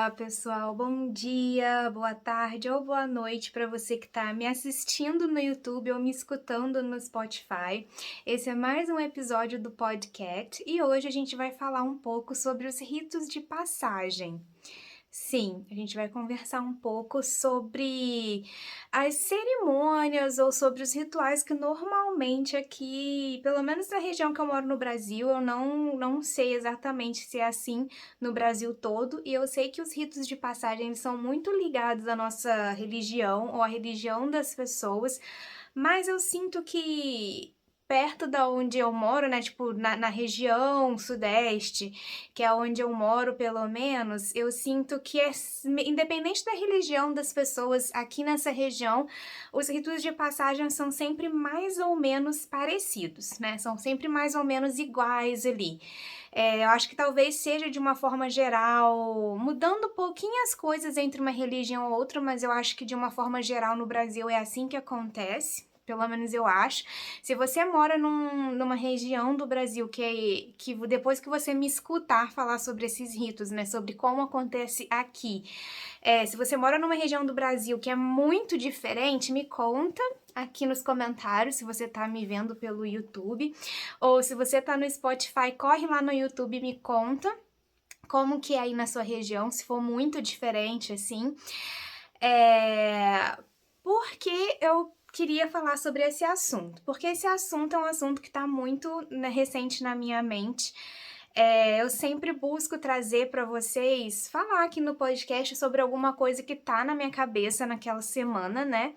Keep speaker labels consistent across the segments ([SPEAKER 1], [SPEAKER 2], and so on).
[SPEAKER 1] Olá, pessoal. Bom dia, boa tarde ou boa noite para você que está me assistindo no YouTube ou me escutando no Spotify. Esse é mais um episódio do podcast e hoje a gente vai falar um pouco sobre os ritos de passagem. Sim, a gente vai conversar um pouco sobre as cerimônias ou sobre os rituais que normalmente aqui, pelo menos na região que eu moro no Brasil, eu não sei exatamente se é assim no Brasil todo, e eu sei que os ritos de passagem eles são muito ligados à nossa religião ou à religião das pessoas, mas eu sinto que perto da onde eu moro, né, tipo, na região sudeste, que é onde eu moro, pelo menos, eu sinto que independente da religião das pessoas aqui nessa região, os ritos de passagem são sempre mais ou menos parecidos, né? São sempre mais ou menos iguais ali. Eu acho que talvez seja de uma forma geral, mudando um pouquinho as coisas entre uma religião ou outra, mas eu acho que de uma forma geral no Brasil é assim que acontece. Pelo menos eu acho. Se você mora numa região do Brasil que depois que você me escutar falar sobre esses ritos, né, sobre como acontece aqui, se você mora numa região do Brasil que é muito diferente, me conta aqui nos comentários se você tá me vendo pelo YouTube, ou se você tá no Spotify, corre lá no YouTube e me conta como que é aí na sua região, se for muito diferente, assim. Porque eu queria falar sobre esse assunto, porque esse assunto é um assunto que está muito, né, recente na minha mente. Eu sempre busco trazer para vocês, falar aqui no podcast sobre alguma coisa que tá na minha cabeça naquela semana, né?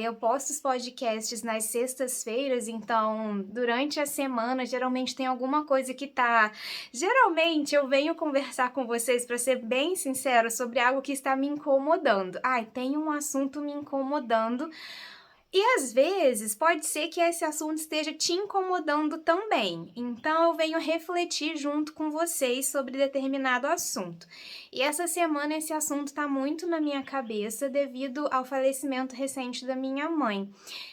[SPEAKER 1] Eu posto os podcasts nas sextas-feiras, então durante a semana geralmente tem alguma coisa que tá. Geralmente eu venho conversar com vocês, para ser bem sincero, sobre algo que está me incomodando. Ai, tem um assunto me incomodando. E às vezes pode ser que esse assunto esteja te incomodando também. Então eu venho refletir junto com vocês sobre determinado assunto. E essa semana esse assunto está muito na minha cabeça devido ao falecimento recente da minha mãe.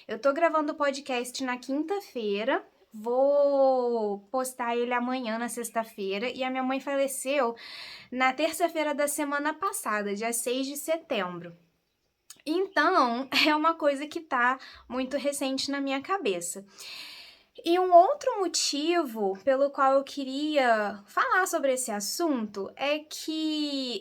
[SPEAKER 1] Eu tô gravando o podcast na quinta-feira. Vou postar ele amanhã, na sexta-feira, e a minha mãe faleceu na terça-feira da semana passada, dia 6 de setembro. Então, é uma coisa que tá muito recente na minha cabeça. E um outro motivo pelo qual eu queria falar sobre esse assunto é que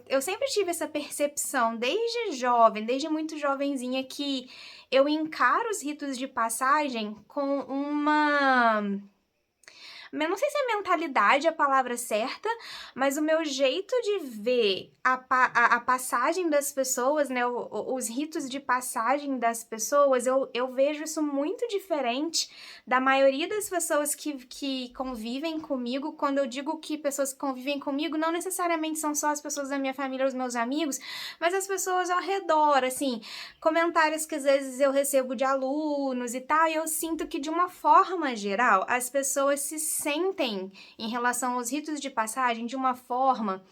[SPEAKER 1] eu sempre tive essa percepção, desde jovem, desde muito jovenzinha, que eu encaro os ritos de passagem com uma. Eu não sei se é mentalidade a palavra certa, mas o meu jeito de ver a passagem das pessoas, né, os ritos de passagem das pessoas, eu vejo isso muito diferente da maioria das pessoas que convivem comigo. Quando eu digo que pessoas que convivem comigo, não necessariamente são só as pessoas da minha família, os meus amigos, mas as pessoas ao redor, assim, comentários que às vezes eu recebo de alunos e tal, e eu sinto que de uma forma geral, as pessoas se sentem em relação aos ritos de passagem de uma forma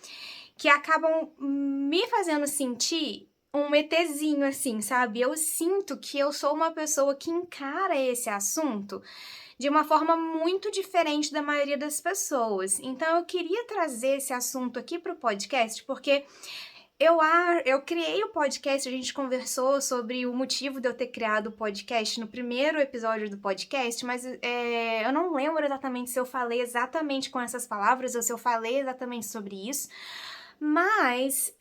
[SPEAKER 1] que acabam me fazendo sentir um ETzinho, assim, sabe? Eu sinto que eu sou uma pessoa que encara esse assunto de uma forma muito diferente da maioria das pessoas. Então eu queria trazer esse assunto aqui para o podcast, porque eu criei o podcast, a gente conversou sobre o motivo de eu ter criado o podcast no primeiro episódio do podcast, mas eu não lembro exatamente se eu falei exatamente com essas palavras ou se eu falei exatamente sobre isso, mas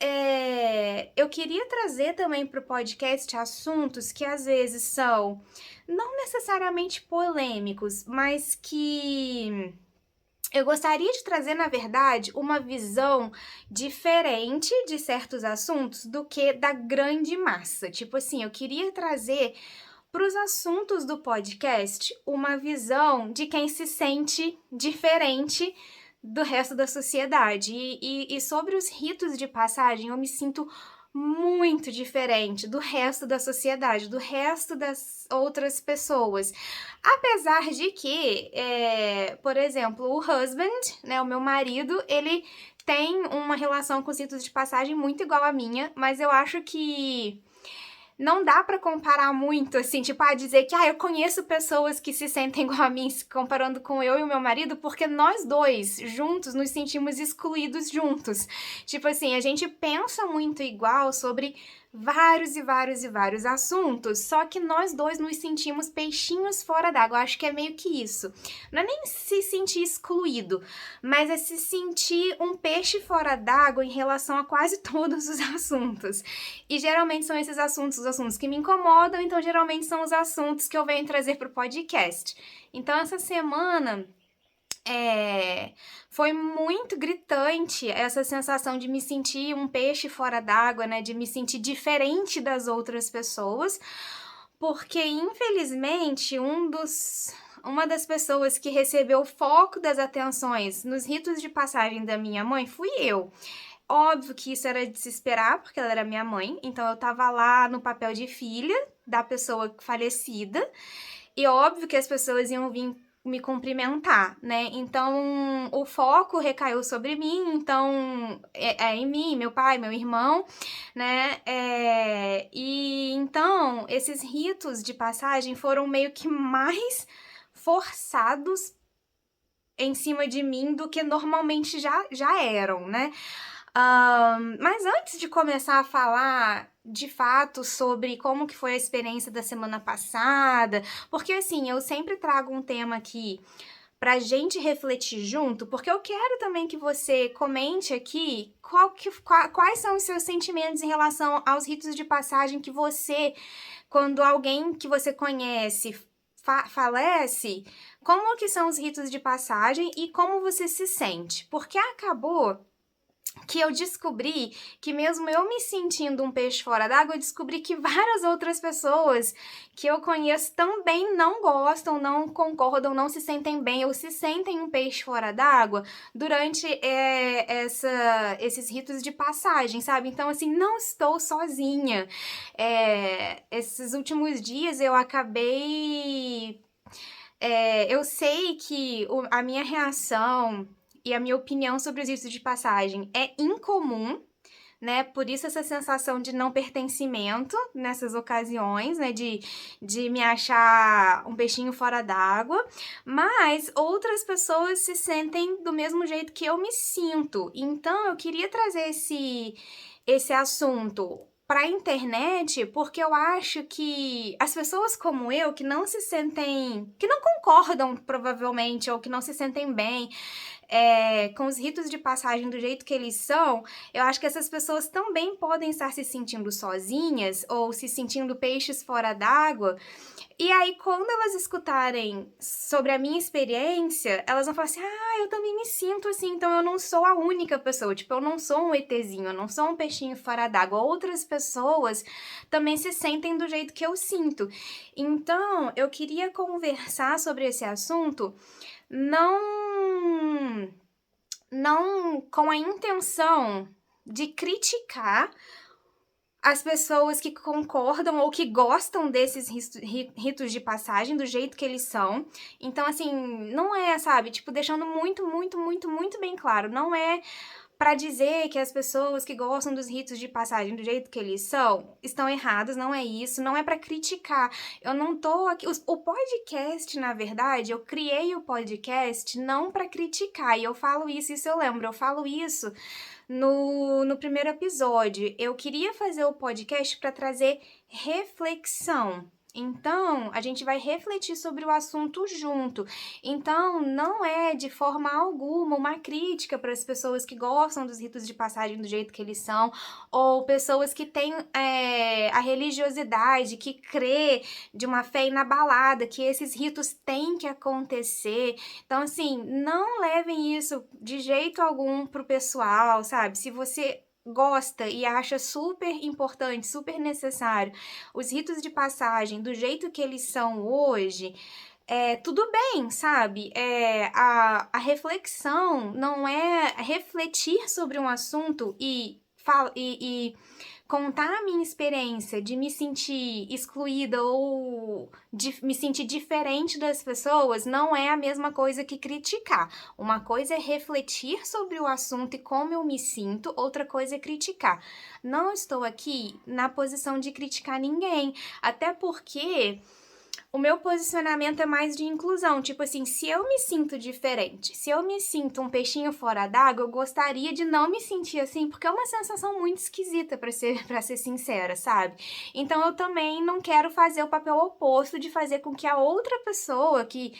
[SPEAKER 1] eu queria trazer também para o podcast assuntos que às vezes são não necessariamente polêmicos, mas que eu gostaria de trazer, na verdade, uma visão diferente de certos assuntos do que da grande massa. Tipo assim, eu queria trazer para os assuntos do podcast uma visão de quem se sente diferente do resto da sociedade. E sobre os ritos de passagem, eu me sinto muito diferente do resto da sociedade, do resto das outras pessoas. Apesar de que, por exemplo, o husband, né, o meu marido, ele tem uma relação com os ritos de passagem muito igual à minha, mas eu acho que não dá pra comparar muito, assim, tipo, dizer que, eu conheço pessoas que se sentem igual a mim, se comparando com eu e o meu marido, porque nós dois, juntos, nos sentimos excluídos juntos. Tipo assim, a gente pensa muito igual sobre vários e vários e vários assuntos, só que nós dois nos sentimos peixinhos fora d'água. Eu acho que é meio que isso. Não é nem se sentir excluído, mas é se sentir um peixe fora d'água em relação a quase todos os assuntos. E geralmente são esses assuntos, os assuntos que me incomodam, então geralmente são os assuntos que eu venho trazer para o podcast. Então essa semana foi muito gritante essa sensação de me sentir um peixe fora d'água, né? De me sentir diferente das outras pessoas, porque infelizmente uma das pessoas que recebeu o foco das atenções nos ritos de passagem da minha mãe fui eu. Óbvio que isso era de se esperar, porque ela era minha mãe, então eu tava lá no papel de filha da pessoa falecida, e óbvio que as pessoas iam vir me cumprimentar, né? Então o foco recaiu sobre mim, então em mim, meu pai, meu irmão, né? E então esses ritos de passagem foram meio que mais forçados em cima de mim do que normalmente já eram, né? Mas antes de começar a falar de fato sobre como que foi a experiência da semana passada, porque assim, eu sempre trago um tema aqui pra gente refletir junto, porque eu quero também que você comente aqui quais são os seus sentimentos em relação aos ritos de passagem que você, quando alguém que você conhece falece, como que são os ritos de passagem e como você se sente, porque acabou que eu descobri que mesmo eu me sentindo um peixe fora d'água, eu descobri que várias outras pessoas que eu conheço também não gostam, não concordam, não se sentem bem ou se sentem um peixe fora d'água durante esses ritos de passagem, sabe? Então, assim, não estou sozinha. Esses últimos dias eu acabei... eu sei que a minha reação e a minha opinião sobre os ritos de passagem é incomum, né? Por isso essa sensação de não pertencimento nessas ocasiões, né? De me achar um peixinho fora d'água. Mas outras pessoas se sentem do mesmo jeito que eu me sinto. Então, eu queria trazer esse assunto para a internet, porque eu acho que as pessoas como eu, que não se sentem, que não concordam provavelmente, ou que não se sentem bem com os ritos de passagem do jeito que eles são, eu acho que essas pessoas também podem estar se sentindo sozinhas ou se sentindo peixes fora d'água. E aí, quando elas escutarem sobre a minha experiência, elas vão falar assim, eu também me sinto assim, então eu não sou a única pessoa, tipo, eu não sou um ETzinho, eu não sou um peixinho fora d'água, outras pessoas também se sentem do jeito que eu sinto. Então, eu queria conversar sobre esse assunto, não com a intenção de criticar as pessoas que concordam ou que gostam desses ritos de passagem do jeito que eles são. Então, assim, não é, sabe, tipo, deixando muito, muito, muito, muito bem claro, não é pra dizer que as pessoas que gostam dos ritos de passagem do jeito que eles são estão erradas, não é isso, não é pra criticar. Eu não tô aqui. O podcast, na verdade, eu criei o podcast não pra criticar, e eu falo isso eu lembro, eu falo isso no primeiro episódio. Eu queria fazer o podcast para trazer reflexão. Então, a gente vai refletir sobre o assunto junto. Então, não é de forma alguma uma crítica para as pessoas que gostam dos ritos de passagem do jeito que eles são, ou pessoas que têm a religiosidade, que crê de uma fé inabalada, que esses ritos têm que acontecer. Então, assim, não levem isso de jeito algum pro pessoal, sabe? Se você gosta e acha super importante, super necessário os ritos de passagem do jeito que eles são hoje, tudo bem, sabe? A reflexão não é refletir sobre um assunto e contar a minha experiência de me sentir excluída ou de me sentir diferente das pessoas não é a mesma coisa que criticar. Uma coisa é refletir sobre o assunto e como eu me sinto, outra coisa é criticar. Não estou aqui na posição de criticar ninguém, até porque o meu posicionamento é mais de inclusão, tipo assim, se eu me sinto diferente, se eu me sinto um peixinho fora d'água, eu gostaria de não me sentir assim, porque é uma sensação muito esquisita, para ser sincera, sabe? Então eu também não quero fazer o papel oposto de fazer com que a outra pessoa que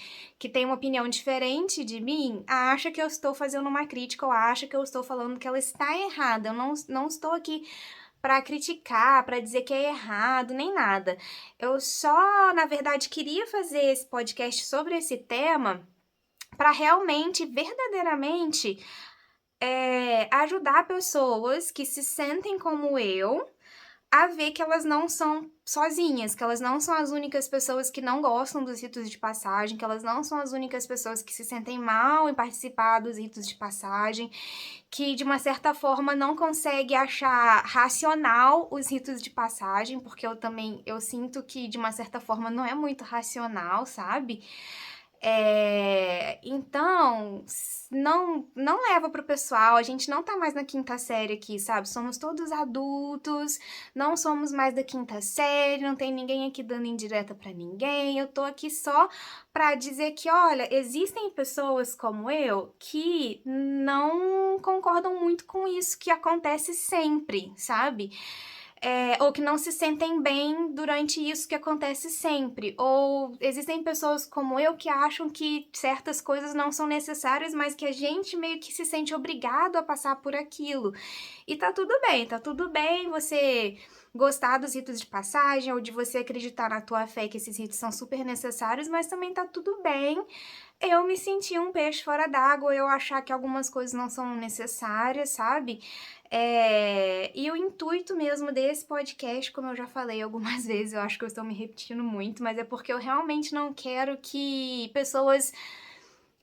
[SPEAKER 1] tem uma opinião diferente de mim acha que eu estou fazendo uma crítica ou acha que eu estou falando que ela está errada. Eu não estou aqui para criticar, para dizer que é errado, nem nada. Eu só, na verdade, queria fazer esse podcast sobre esse tema para realmente, verdadeiramente, ajudar pessoas que se sentem como eu a ver que elas não são sozinhas, que elas não são as únicas pessoas que não gostam dos ritos de passagem, que elas não são as únicas pessoas que se sentem mal em participar dos ritos de passagem, que de uma certa forma não consegue achar racional os ritos de passagem, porque eu sinto que de uma certa forma não é muito racional, sabe? Então, não leva pro pessoal, a gente não tá mais na quinta série aqui, sabe? Somos todos adultos, não somos mais da quinta série, não tem ninguém aqui dando indireta pra ninguém. Eu tô aqui só pra dizer que, olha, existem pessoas como eu que não concordam muito com isso que acontece sempre, sabe? Ou que não se sentem bem durante isso que acontece sempre. Ou existem pessoas como eu que acham que certas coisas não são necessárias, mas que a gente meio que se sente obrigado a passar por aquilo. E tá tudo bem você gostar dos ritos de passagem ou de você acreditar na tua fé que esses ritos são super necessários, mas também tá tudo bem eu me sentir um peixe fora d'água, eu achar que algumas coisas não são necessárias, sabe? E o intuito mesmo desse podcast, como eu já falei algumas vezes, eu acho que eu estou me repetindo muito, mas é porque eu realmente não quero que pessoas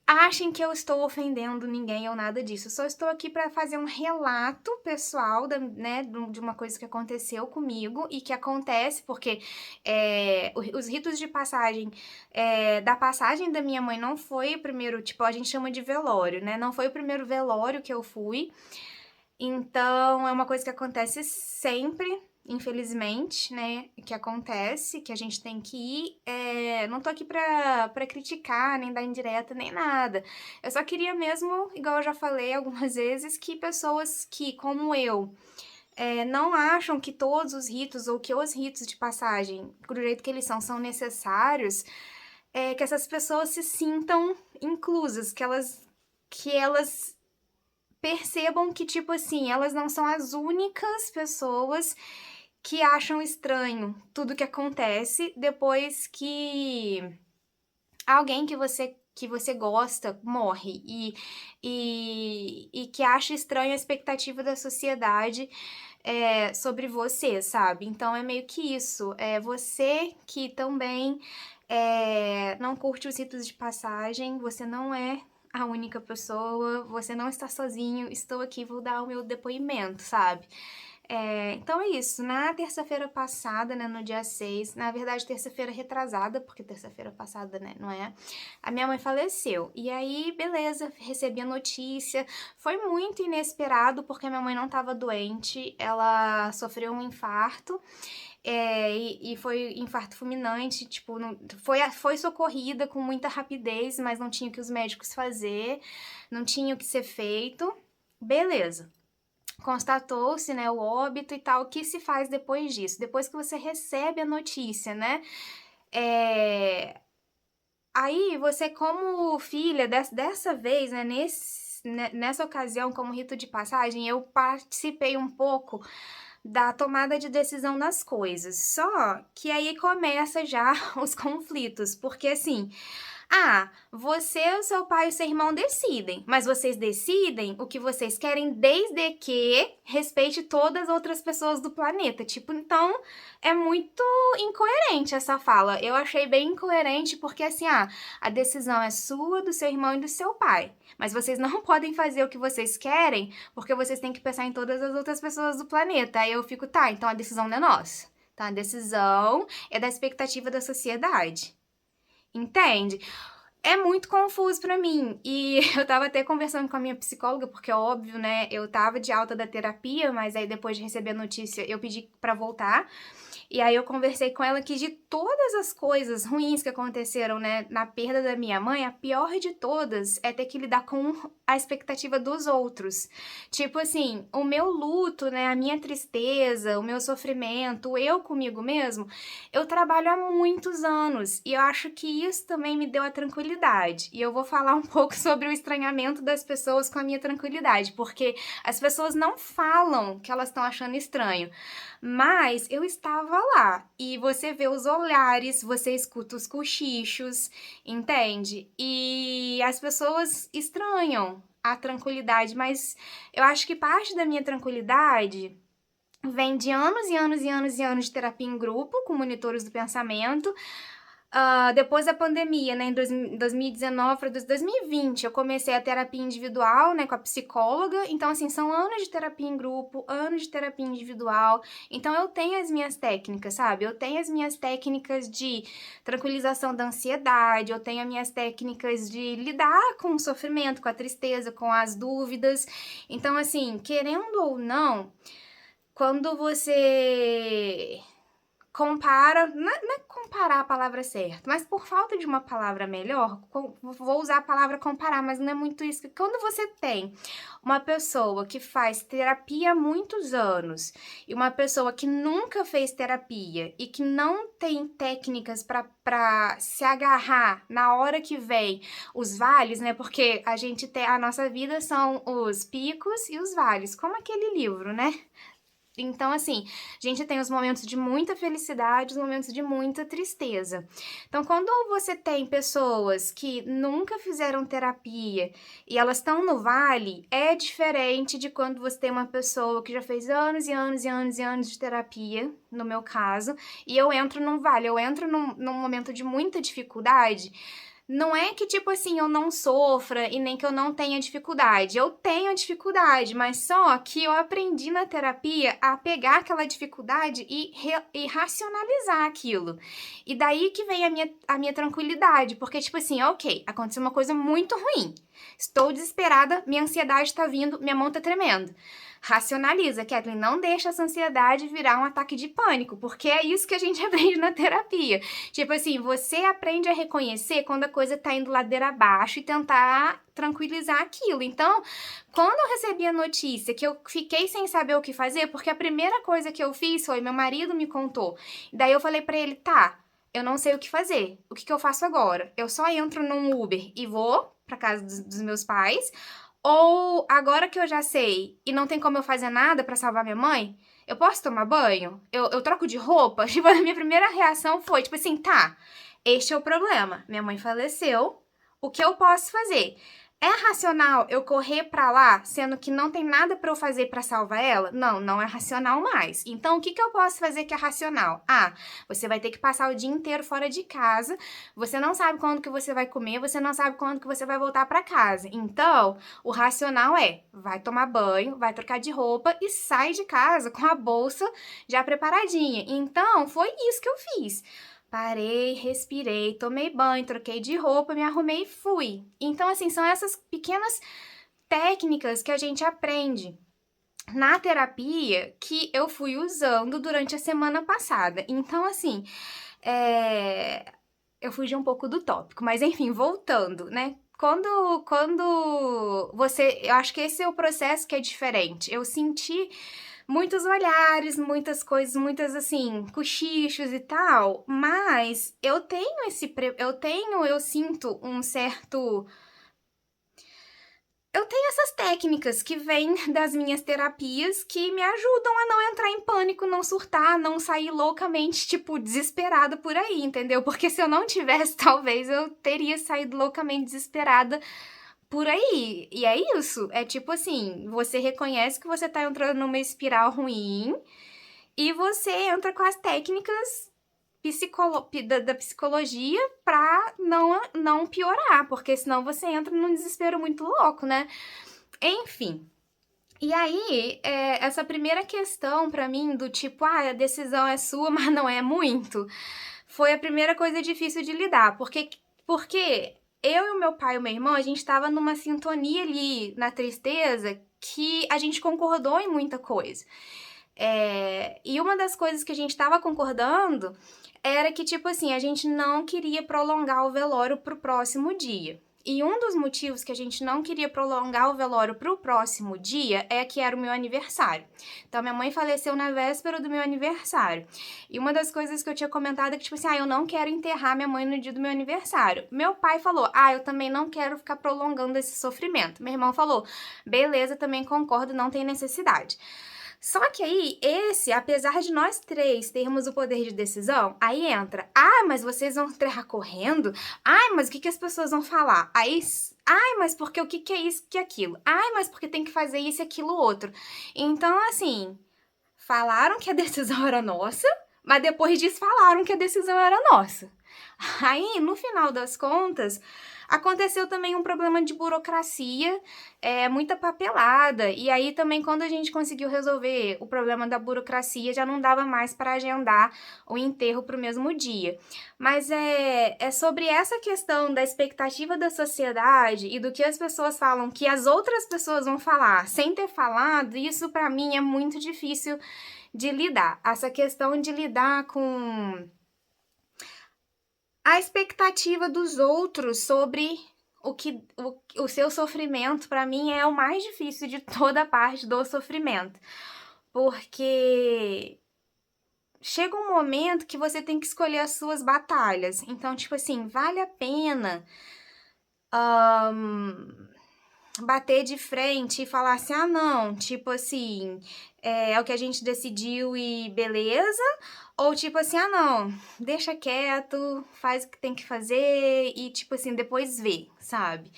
[SPEAKER 1] achem que eu estou ofendendo ninguém ou nada disso. Eu só estou aqui para fazer um relato pessoal, né, de uma coisa que aconteceu comigo e que acontece porque os ritos de passagem, da passagem da minha mãe não foi o primeiro, tipo, a gente chama de velório, né? Não foi o primeiro velório que eu fui. Então, é uma coisa que acontece sempre, infelizmente, né? Que acontece, que a gente tem que ir. Não tô aqui pra criticar, nem dar indireta, nem nada. Eu só queria mesmo, igual eu já falei algumas vezes, que pessoas que, como eu, não acham que todos os ritos ou que os ritos de passagem, do jeito que eles são necessários, que essas pessoas se sintam inclusas, que elas percebam que, tipo assim, elas não são as únicas pessoas que acham estranho tudo que acontece depois que alguém que você gosta morre e que acha estranho a expectativa da sociedade sobre você, sabe? Então é meio que isso. É você que também não curte os ritos de passagem, você não é a única pessoa, você não está sozinho, estou aqui, vou dar o meu depoimento, sabe? Então é isso, na terça-feira passada, né, no dia 6, na verdade terça-feira retrasada, porque terça-feira passada, né, não é? A minha mãe faleceu, e aí, beleza, recebi a notícia, foi muito inesperado, porque a minha mãe não estava doente, ela sofreu um infarto, e foi infarto fulminante, tipo, foi socorrida com muita rapidez, mas não tinha o que os médicos fazer, não tinha o que ser feito, beleza. Constatou-se, né, o óbito e tal. O que se faz depois disso? Depois que você recebe a notícia, né? Aí você, como filha, dessa vez, né, nessa ocasião, como rito de passagem, eu participei um pouco da tomada de decisão das coisas. Só que aí começa já os conflitos, porque assim, Ah, você, o seu pai e o seu irmão decidem, mas vocês decidem o que vocês querem desde que respeite todas as outras pessoas do planeta. Tipo, então é muito incoerente essa fala. Eu achei bem incoerente porque assim, a decisão é sua, do seu irmão e do seu pai, mas vocês não podem fazer o que vocês querem porque vocês têm que pensar em todas as outras pessoas do planeta. Aí eu fico, tá, então a decisão não é nossa. Tá, a decisão é da expectativa da sociedade. Entende? É muito confuso pra mim. E eu tava até conversando com a minha psicóloga, porque é óbvio, né? Eu tava de alta da terapia, mas aí depois de receber a notícia, eu pedi pra voltar. E aí eu conversei com ela que de todas as coisas ruins que aconteceram, né, na perda da minha mãe, a pior de todas é ter que lidar com a expectativa dos outros. Tipo assim, o meu luto, né, a minha tristeza, o meu sofrimento, eu comigo mesmo, eu trabalho há muitos anos e eu acho que isso também me deu a tranquilidade. E eu vou falar um pouco sobre o estranhamento das pessoas com a minha tranquilidade, porque as pessoas não falam que elas estão achando estranho. Mas eu estava lá e você vê os olhares, você escuta os cochichos, entende? E as pessoas estranham a tranquilidade, mas eu acho que parte da minha tranquilidade vem de anos e anos e anos e anos de terapia em grupo com monitores do pensamento. Depois da pandemia, né, em 2019 para 2020, eu comecei a terapia individual, né, com a psicóloga. Então, assim, são anos de terapia em grupo, anos de terapia individual. Então, eu tenho as minhas técnicas, sabe? Eu tenho as minhas técnicas de tranquilização da ansiedade, eu tenho as minhas técnicas de lidar com o sofrimento, com a tristeza, com as dúvidas. Então, assim, querendo ou não, quando você compara, não é comparar a palavra certa, mas por falta de uma palavra melhor, vou usar a palavra comparar, mas não é muito isso. Quando você tem uma pessoa que faz terapia há muitos anos e uma pessoa que nunca fez terapia e que não tem técnicas para se agarrar na hora que vem os vales, né? Porque a gente tem, a nossa vida são os picos e os vales, como aquele livro, né? Então, assim, a gente tem os momentos de muita felicidade, os momentos de muita tristeza. Então, quando você tem pessoas que nunca fizeram terapia e elas estão no vale, é diferente de quando você tem uma pessoa que já fez anos e anos e anos e anos de terapia, no meu caso, e eu entro num vale, eu entro num momento de muita dificuldade. Não é que, tipo assim, eu não sofra e nem que eu não tenha dificuldade. Eu tenho dificuldade, mas só que eu aprendi na terapia a pegar aquela dificuldade e racionalizar aquilo. E daí que vem a minha tranquilidade, porque, tipo assim, ok, aconteceu uma coisa muito ruim. Estou desesperada, minha ansiedade tá vindo, minha mão tá tremendo. Racionaliza, Kathleen, não deixa essa ansiedade virar um ataque de pânico, porque é isso que a gente aprende na terapia. Tipo assim, você aprende a reconhecer quando a coisa tá indo ladeira abaixo e tentar tranquilizar aquilo. Então, quando eu recebi a notícia que eu fiquei sem saber o que fazer, porque a primeira coisa que eu fiz foi, meu marido me contou. Daí eu falei pra ele, tá, eu não sei o que fazer. O que eu faço agora? Eu só entro num Uber e vou pra casa dos meus pais, ou agora que eu já sei e não tem como eu fazer nada pra salvar minha mãe, eu posso tomar banho? Eu troco de roupa? Tipo, a minha primeira reação foi, tipo assim, tá, este é o problema. Minha mãe faleceu, o que eu posso fazer? É racional eu correr pra lá, sendo que não tem nada pra eu fazer pra salvar ela? Não, não é racional mais. Então, o que eu posso fazer que é racional? Você vai ter que passar o dia inteiro fora de casa, você não sabe quando que você vai comer, você não sabe quando que você vai voltar pra casa. Então, o racional é, vai tomar banho, vai trocar de roupa e sai de casa com a bolsa já preparadinha. Então, foi isso que eu fiz. Parei, respirei, tomei banho, troquei de roupa, me arrumei e fui. Então, assim, são essas pequenas técnicas que a gente aprende na terapia que eu fui usando durante a semana passada. Então, assim, eu fugi um pouco do tópico, mas enfim, voltando, né? Quando você. Eu acho que esse é o processo que é diferente. Eu senti muitos olhares, muitas coisas, muitas assim, cochichos e tal, mas eu tenho eu sinto um certo eu tenho essas técnicas que vêm das minhas terapias que me ajudam a não entrar em pânico, não surtar, não sair loucamente, tipo, desesperada por aí, entendeu? Porque se eu não tivesse, talvez eu teria saído loucamente desesperada por aí. E é isso. É tipo assim, você reconhece que você tá entrando numa espiral ruim e você entra com as técnicas da psicologia pra não piorar, porque senão você entra num desespero muito louco, né? Enfim. E aí, essa primeira questão pra mim do tipo, a decisão é sua, mas não é muito, foi a primeira coisa difícil de lidar, porque eu e o meu pai e o meu irmão, a gente tava numa sintonia ali na tristeza que a gente concordou em muita coisa. E uma das coisas que a gente tava concordando era que, tipo assim, a gente não queria prolongar o velório pro próximo dia. E um dos motivos que a gente não queria prolongar o velório pro próximo dia é que era o meu aniversário. Então, minha mãe faleceu na véspera do meu aniversário. E uma das coisas que eu tinha comentado é que, tipo assim, eu não quero enterrar minha mãe no dia do meu aniversário. Meu pai falou, eu também não quero ficar prolongando esse sofrimento. Meu irmão falou, beleza, também concordo, não tem necessidade. Só que aí, apesar de nós três termos o poder de decisão, aí entra, mas vocês vão enterrar correndo? Mas o que as pessoas vão falar? Aí, mas porque o que é isso que é aquilo? Mas porque tem que fazer isso e aquilo outro. Então, assim, falaram que a decisão era nossa, mas depois disso falaram que a decisão era nossa. Aí, no final das contas, aconteceu também um problema de burocracia, muita papelada, e aí também quando a gente conseguiu resolver o problema da burocracia, já não dava mais para agendar o enterro para o mesmo dia. Mas é sobre essa questão da expectativa da sociedade e do que as pessoas falam, que as outras pessoas vão falar, sem ter falado, isso para mim é muito difícil de lidar. Essa questão de lidar com a expectativa dos outros sobre o seu sofrimento, para mim, é o mais difícil de toda a parte do sofrimento. Porque chega um momento que você tem que escolher as suas batalhas. Então, tipo assim, vale a pena bater de frente e falar assim, não, tipo assim, é o que a gente decidiu e beleza, ou tipo assim, não, deixa quieto, faz o que tem que fazer e tipo assim, depois vê, sabe?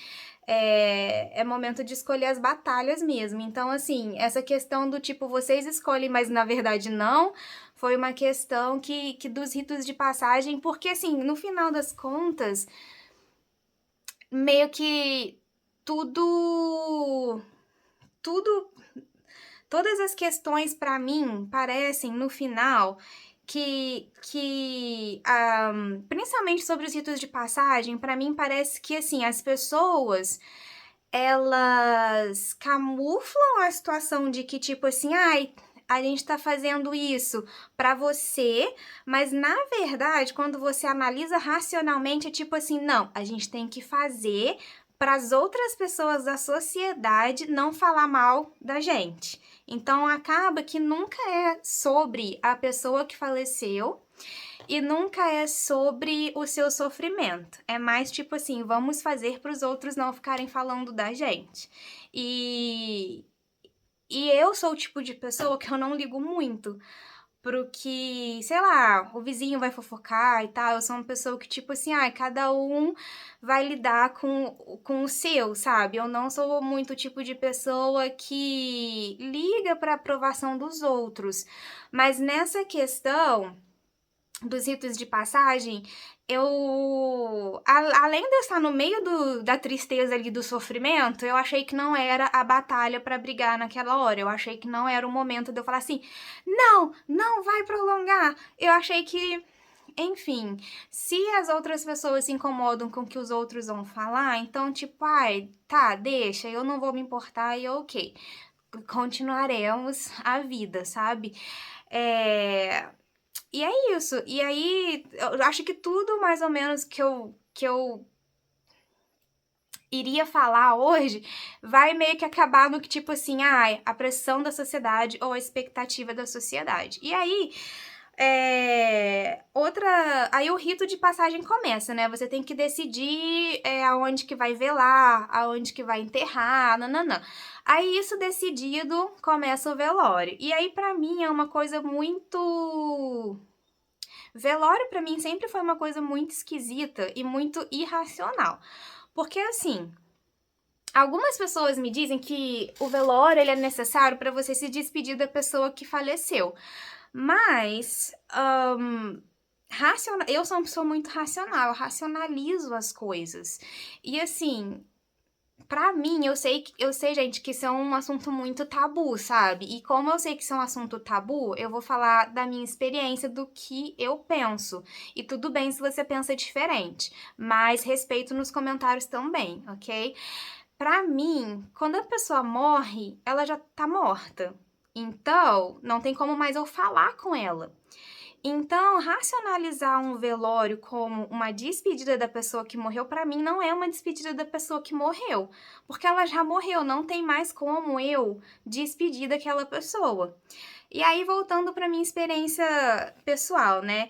[SPEAKER 1] É momento de escolher as batalhas mesmo. Então, assim, essa questão do tipo, vocês escolhem, mas na verdade não, foi uma questão que dos ritos de passagem, porque assim, no final das contas, meio que tudo todas as questões para mim parecem no final principalmente sobre os ritos de passagem, para mim parece que assim as pessoas elas camuflam a situação de que tipo assim, a gente tá fazendo isso para você, mas na verdade, quando você analisa racionalmente, é tipo assim, não, a gente tem que fazer para as outras pessoas da sociedade não falar mal da gente. Então acaba que nunca é sobre a pessoa que faleceu e nunca é sobre o seu sofrimento. É mais tipo assim, vamos fazer para os outros não ficarem falando da gente. E eu sou o tipo de pessoa que eu não ligo muito pro que, sei lá, o vizinho vai fofocar e tal. Eu sou uma pessoa que, tipo assim, cada um vai lidar com o seu, sabe? Eu não sou muito o tipo de pessoa que liga pra aprovação dos outros. Mas nessa questão dos ritos de passagem, além de eu estar no meio da tristeza ali, do sofrimento, eu achei que não era a batalha pra brigar naquela hora. Eu achei que não era o momento de eu falar assim, não vai prolongar. Eu achei que, enfim, se as outras pessoas se incomodam com o que os outros vão falar, então, tipo, tá, deixa, eu não vou me importar e ok. Continuaremos a vida, sabe? E é isso. E aí, eu acho que tudo mais ou menos que eu iria falar hoje vai meio que acabar no que, tipo assim, a pressão da sociedade ou a expectativa da sociedade. E aí, Aí o rito de passagem começa, né? Você tem que decidir aonde que vai velar, aonde que vai enterrar, nananã. Aí isso decidido, começa o velório. E aí pra mim é uma coisa muito... Velório pra mim sempre foi uma coisa muito esquisita e muito irracional. Porque assim, algumas pessoas me dizem que o velório ele é necessário pra você se despedir da pessoa que faleceu. Mas, eu sou uma pessoa muito racional, eu racionalizo as coisas. E assim, pra mim, eu sei, gente, que isso é um assunto muito tabu, sabe? E como eu sei que isso é um assunto tabu, eu vou falar da minha experiência, do que eu penso. E tudo bem se você pensa diferente, mas respeito nos comentários também, ok? Pra mim, quando a pessoa morre, ela já tá morta. Então, não tem como mais eu falar com ela. Então, racionalizar um velório como uma despedida da pessoa que morreu, pra mim, não é uma despedida da pessoa que morreu. Porque ela já morreu, não tem mais como eu despedir daquela pessoa. E aí, voltando pra minha experiência pessoal, né?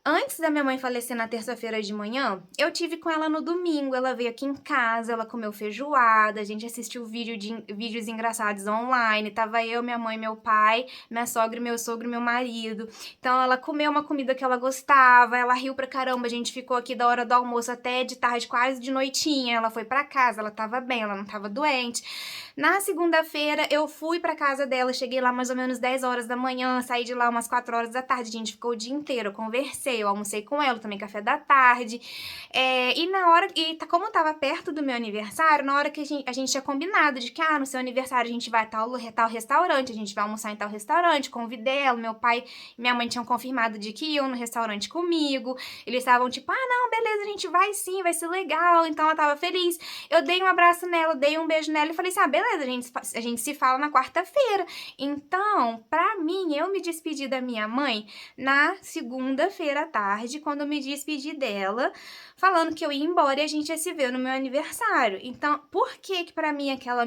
[SPEAKER 1] Antes da minha mãe falecer na terça-feira de manhã, eu tive com ela no domingo. Ela veio aqui em casa, ela comeu feijoada, a gente assistiu vídeos engraçados online. Tava eu, minha mãe, meu pai, minha sogra, meu sogro, meu marido. Então ela comeu uma comida que ela gostava, ela riu pra caramba. A gente ficou aqui da hora do almoço até de tarde, quase de noitinha. Ela foi pra casa, ela tava bem, ela não tava doente. Na segunda-feira, eu fui pra casa dela, cheguei lá mais ou menos 10 horas da manhã, saí de lá umas 4 horas da tarde, a gente ficou o dia inteiro, eu conversei, eu almocei com ela, tomei café da tarde, como tava perto do meu aniversário, na hora que a gente tinha combinado de que, no seu aniversário a gente vai a tal restaurante, a gente vai almoçar em tal restaurante, convidei ela, meu pai e minha mãe tinham confirmado de que iam no restaurante comigo, eles estavam tipo, não, beleza, a gente vai sim, vai ser legal, então ela tava feliz, eu dei um abraço nela, dei um beijo nela e falei assim, beleza, a gente se fala na quarta-feira. Então, pra mim, eu me despedi da minha mãe na segunda-feira à tarde, quando eu me despedi dela, falando que eu ia embora e a gente ia se ver no meu aniversário. Então, por que que pra mim aquela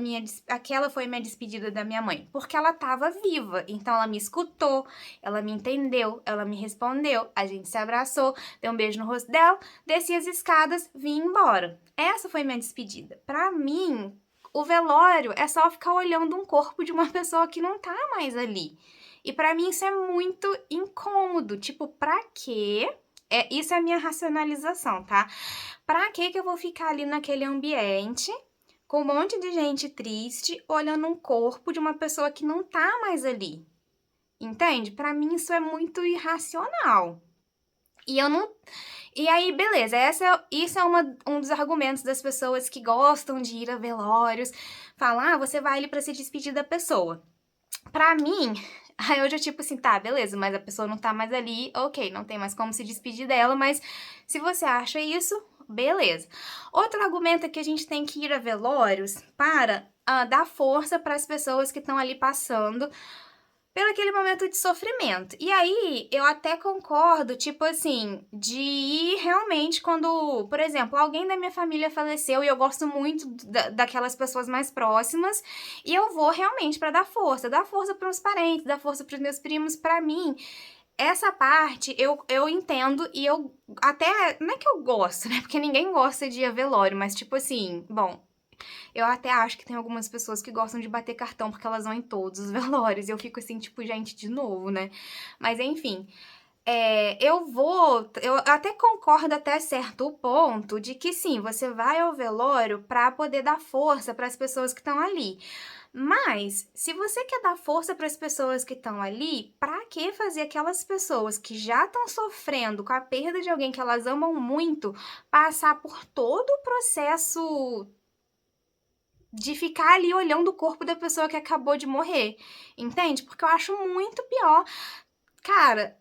[SPEAKER 1] foi minha despedida da minha mãe? Porque ela tava viva, então ela me escutou, ela me entendeu, ela me respondeu, a gente se abraçou, deu um beijo no rosto dela, desci as escadas, vim embora. Essa foi minha despedida. Pra mim, o velório é só ficar olhando um corpo de uma pessoa que não tá mais ali. E pra mim isso é muito incômodo. Tipo, pra quê? Isso é a minha racionalização, tá? Pra quê que eu vou ficar ali naquele ambiente com um monte de gente triste olhando um corpo de uma pessoa que não tá mais ali? Entende? Pra mim isso é muito irracional. E eu não. E aí, beleza, isso é um dos argumentos das pessoas que gostam de ir a velórios. Falar, você vai ali pra se despedir da pessoa. Pra mim, aí eu já tipo assim, tá, beleza, mas a pessoa não tá mais ali, ok, não tem mais como se despedir dela, mas se você acha isso, beleza. Outro argumento é que a gente tem que ir a velórios para dar força para as pessoas que estão ali passando pelo aquele momento de sofrimento. E aí, eu até concordo, tipo assim, de ir realmente quando, por exemplo, alguém da minha família faleceu e eu gosto muito daquelas pessoas mais próximas, e eu vou realmente pra dar força pros parentes, dar força pros meus primos, pra mim. Essa parte eu entendo e eu até, não é que eu gosto, né? Porque ninguém gosta de ir a velório, mas tipo assim, bom, eu até acho que tem algumas pessoas que gostam de bater cartão porque elas vão em todos os velórios. Eu fico assim, tipo, gente, de novo, né? Mas enfim, eu até concordo até certo ponto de que sim, você vai ao velório pra poder dar força para as pessoas que estão ali. Mas, se você quer dar força para as pessoas que estão ali, pra que fazer aquelas pessoas que já estão sofrendo com a perda de alguém que elas amam muito passar por todo o processo de ficar ali olhando o corpo da pessoa que acabou de morrer, entende? Porque eu acho muito pior. Cara,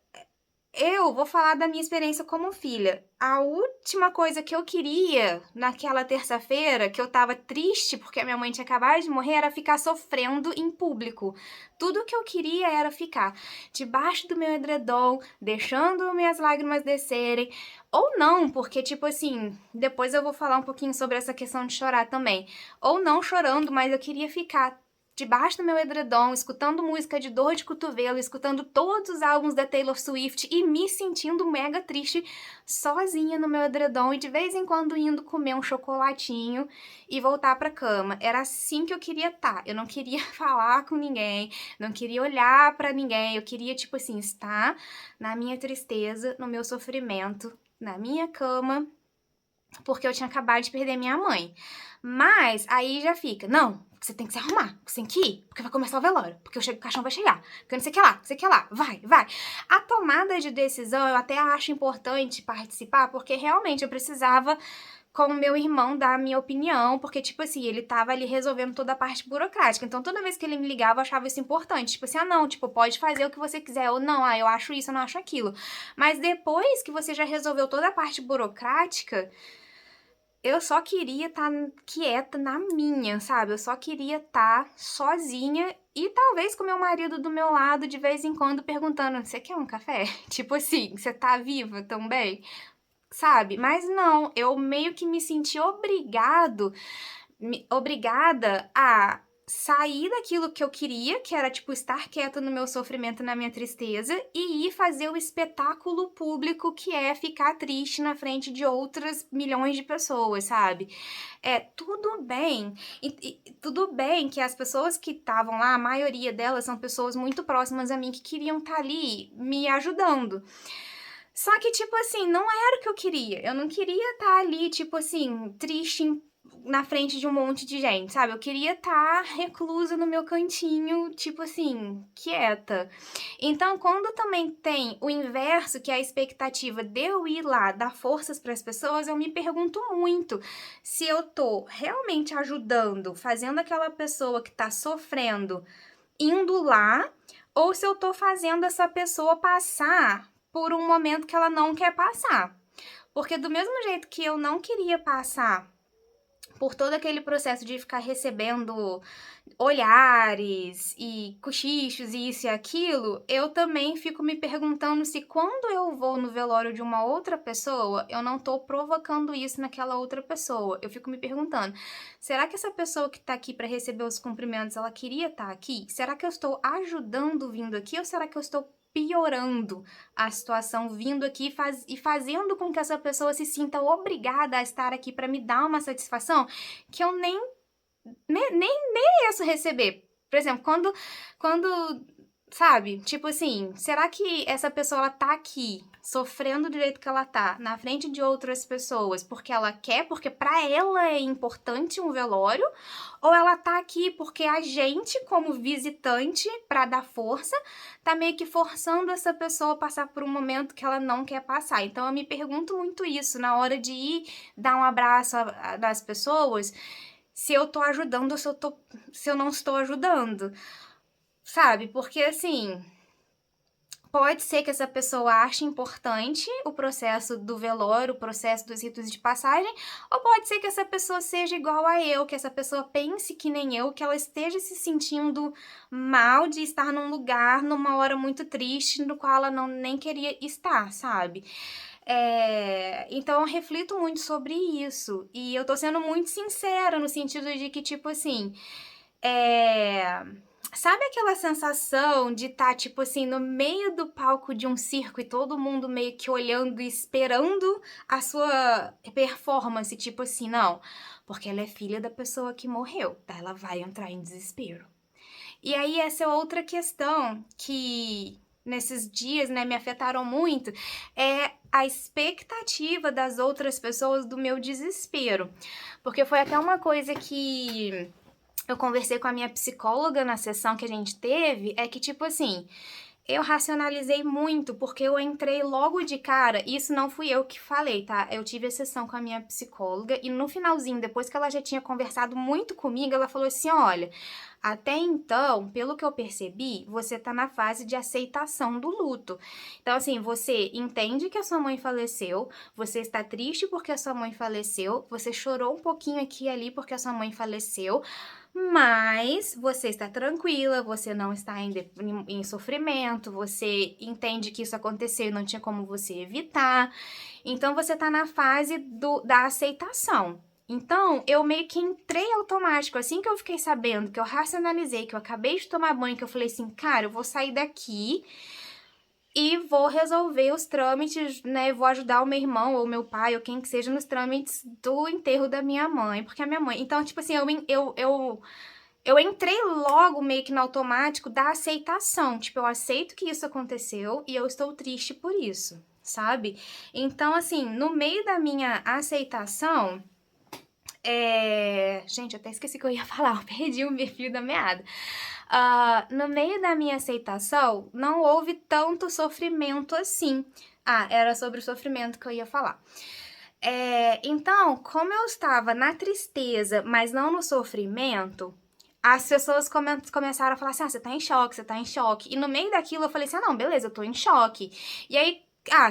[SPEAKER 1] eu vou falar da minha experiência como filha. A última coisa que eu queria naquela terça-feira, que eu tava triste porque a minha mãe tinha acabado de morrer, era ficar sofrendo em público. Tudo que eu queria era ficar debaixo do meu edredom, deixando minhas lágrimas descerem. Ou não, porque, tipo assim, depois eu vou falar um pouquinho sobre essa questão de chorar também. Ou não chorando, mas eu queria ficar debaixo do meu edredom, escutando música de dor de cotovelo, escutando todos os álbuns da Taylor Swift e me sentindo mega triste sozinha no meu edredom e de vez em quando indo comer um chocolatinho e voltar pra cama. Era assim que eu queria estar. Eu não queria falar com ninguém, não queria olhar pra ninguém, eu queria, tipo assim, estar na minha tristeza, no meu sofrimento, na minha cama, porque eu tinha acabado de perder minha mãe. Mas aí já fica, não, você tem que se arrumar, você tem que ir, porque vai começar o velório, porque o caixão vai chegar, porque não sei o que lá, não sei o que lá, vai. A tomada de decisão eu até acho importante participar, porque realmente eu precisava com o meu irmão dar a minha opinião, porque, tipo assim, ele tava ali resolvendo toda a parte burocrática. Então, toda vez que ele me ligava, eu achava isso importante. Tipo assim, ah, não, tipo, pode fazer o que você quiser. Ou não, ah, eu acho isso, eu não acho aquilo. Mas depois que você já resolveu toda a parte burocrática, eu só queria estar quieta na minha, sabe? Eu só queria estar sozinha e talvez com meu marido do meu lado de vez em quando perguntando: você quer um café? Tipo assim, você tá viva também? Sabe? Mas não, eu meio que me senti obrigada a sair daquilo que eu queria, que era, tipo, estar quieta no meu sofrimento, na minha tristeza, e ir fazer o espetáculo público que é ficar triste na frente de outras milhões de pessoas, sabe? Tudo bem, e tudo bem que as pessoas que estavam lá, a maioria delas são pessoas muito próximas a mim que queriam estar ali me ajudando. Só que, tipo assim, não era o que eu queria. Eu não queria estar ali, tipo assim, triste na frente de um monte de gente, sabe? Eu queria estar reclusa no meu cantinho, tipo assim, quieta. Então, quando também tem o inverso, que é a expectativa de eu ir lá dar forças para as pessoas, eu me pergunto muito se eu tô realmente ajudando, fazendo aquela pessoa que tá sofrendo, indo lá, ou se eu tô fazendo essa pessoa passar por um momento que ela não quer passar. Porque do mesmo jeito que eu não queria passar por todo aquele processo de ficar recebendo olhares e cochichos e isso e aquilo, eu também fico me perguntando se quando eu vou no velório de uma outra pessoa, eu não tô provocando isso naquela outra pessoa. Eu fico me perguntando, será que essa pessoa que tá aqui para receber os cumprimentos, ela queria estar aqui? Será que eu estou ajudando vindo aqui ou será que eu estou piorando a situação vindo aqui e fazendo com que essa pessoa se sinta obrigada a estar aqui para me dar uma satisfação que eu nem mereço receber? Por exemplo, quando, sabe, tipo assim, será que essa pessoa ela tá aqui sofrendo do jeito que ela tá na frente de outras pessoas porque ela quer, porque pra ela é importante um velório, ou ela tá aqui porque a gente, como visitante, pra dar força, tá meio que forçando essa pessoa a passar por um momento que ela não quer passar. Então eu me pergunto muito isso na hora de ir dar um abraço das pessoas, se eu tô ajudando ou se eu não estou ajudando, sabe? Porque assim, pode ser que essa pessoa ache importante o processo do velório, o processo dos ritos de passagem, ou pode ser que essa pessoa seja igual a eu, que essa pessoa pense que nem eu, que ela esteja se sentindo mal de estar num lugar, numa hora muito triste, no qual ela não nem queria estar, sabe? Então eu reflito muito sobre isso. E eu tô sendo muito sincera no sentido de que, tipo assim, sabe aquela sensação de estar, tipo assim, no meio do palco de um circo e todo mundo meio que olhando e esperando a sua performance, tipo assim, não, porque ela é filha da pessoa que morreu, tá? Ela vai entrar em desespero. E aí essa é outra questão que nesses dias, né, me afetaram muito, é a expectativa das outras pessoas do meu desespero. Porque foi até uma coisa que eu conversei com a minha psicóloga na sessão que a gente teve, é que tipo assim, eu racionalizei muito, porque eu entrei logo de cara, e isso não fui eu que falei, tá? Eu tive a sessão com a minha psicóloga, e no finalzinho, depois que ela já tinha conversado muito comigo, ela falou assim, olha, até então, pelo que eu percebi, você tá na fase de aceitação do luto. Então, assim, você entende que a sua mãe faleceu, você está triste porque a sua mãe faleceu, você chorou um pouquinho aqui e ali porque a sua mãe faleceu, mas você está tranquila, você não está em sofrimento, você entende que isso aconteceu e não tinha como você evitar. Então, você está na fase da aceitação. Então, eu meio que entrei automático. Assim que eu fiquei sabendo, que eu racionalizei, que eu acabei de tomar banho, que eu falei assim, cara, eu vou sair daqui e vou resolver os trâmites, né? Vou ajudar o meu irmão ou meu pai ou quem que seja nos trâmites do enterro da minha mãe, porque a minha mãe. Então, tipo assim, eu entrei logo meio que no automático da aceitação. Tipo, eu aceito que isso aconteceu e eu estou triste por isso, sabe? Então, assim, no meio da minha aceitação. Gente, eu até esqueci o que eu ia falar, eu perdi o fio da meada. No meio da minha aceitação, não houve tanto sofrimento assim. Era sobre o sofrimento que eu ia falar. Então, como eu estava na tristeza, mas não no sofrimento, as pessoas começaram a falar assim, você tá em choque, você tá em choque. E no meio daquilo eu falei assim, não, beleza, eu tô em choque. E aí,